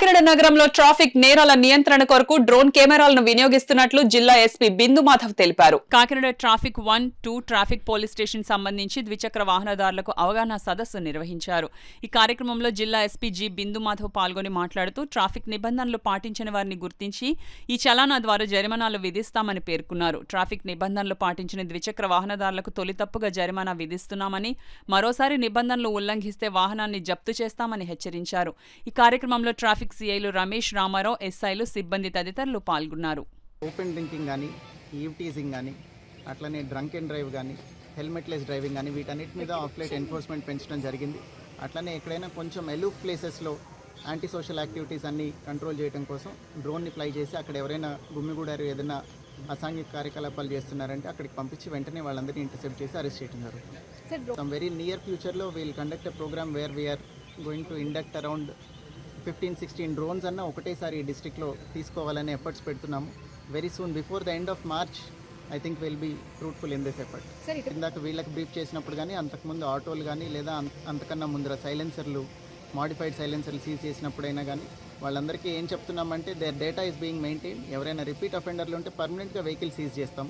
కాకినాడ నగరంలో ట్రాఫిక్ నేరాల నియంత్రణ కొరకు డ్రోన్ కెమెరాలను వినియోగిస్తున్నట్లు జిల్లా ఎస్పీ బిందు మాధవ్ తెలిపారు. Kakinada traffic 1, 2 traffic police station సంబంధించి ద్విచక్ర వాహనదారులకు అవగాహన సదస్సు నిర్వహించారు. ఈ కార్యక్రమంలో జిల్లా ఎస్పీ జి బిందు మాధవ్ పాల్గొని మాట్లాడుతూ ట్రాఫిక్ నిబంధనలు పాటించని వారిని గుర్తించి ఈ చలానా ద్వారా జరిమానాలు విధిస్తామని పేర్కొన్నారు. ట్రాఫిక్ నిబంధనలు పాటించిన ద్విచక్ర వాహనదారులకు తొలి తప్పుగా జరిమానా విధిస్తున్నామని, మరోసారి నిబంధనలు ఉల్లంఘిస్తే వాహనాన్ని జప్తు చేస్తామని హెచ్చరించారు. ఈ కార్యక్రమంలో ట్రాఫిక్ సిఐలు రమేష్, రామారావు, ఎస్ఐలు, సిబ్బంది తదితరులు పాల్గొన్నారు. ఓపెన్ డ్రింకింగ్ కానీ, ఈవ్ టీజింగ్ కానీ, అట్లనే డ్రంక్ అండ్ డ్రైవ్ కానీ, హెల్మెట్లెస్ డ్రైవింగ్ కానీ వీటన్నిటి మీద ఆఫ్లైట్ ఎన్ఫోర్స్మెంట్ పెంచడం జరిగింది. అట్లనే ఎక్కడైనా కొంచెం ఎలూఫ్ ప్లేసెస్లో యాంటీ సోషల్ యాక్టివిటీస్ అన్ని కంట్రోల్ చేయడం కోసం డ్రోన్ని ఫ్లై చేసి అక్కడ ఎవరైనా గుమ్మిగూడారు ఏదైనా అసాంఘిక కార్యకలాపాలు చేస్తున్నారంటే అక్కడికి పంపించి వెంటనే వాళ్ళందరినీ ఇంటర్సెప్ట్ చేసి అరెస్ట్ చేయడం జరుగుతుంది. సమ్ వెరీ నియర్ ఫ్యూచర్లో we'll conduct a program where we are going to induct around 15-16 drones అన్న ఒకటేసారి ఈ డిస్ట్రిక్ట్లో తీసుకోవాలనే ఎఫర్ట్స్ పెడుతున్నాము. Very soon before the end of March I think will be fruitful in this effort. ఇందాక వీళ్ళకి బ్రీఫ్ చేసినప్పుడు కానీ, అంతకుముందు ఆటోలు కానీ లేదా అంతకన్నా ముందర సైలెన్సర్లు, మాడిఫైడ్ సైలెన్సర్లు సీజ్ చేసినప్పుడైనా కానీ వాళ్ళందరికీ ఏం చెప్తున్నామంటే there data is being maintain. ఎవరైనా రిపీట్ అఫెండర్లు ఉంటే పర్మనెంట్గా వెహికల్ సీజ్ చేస్తాం.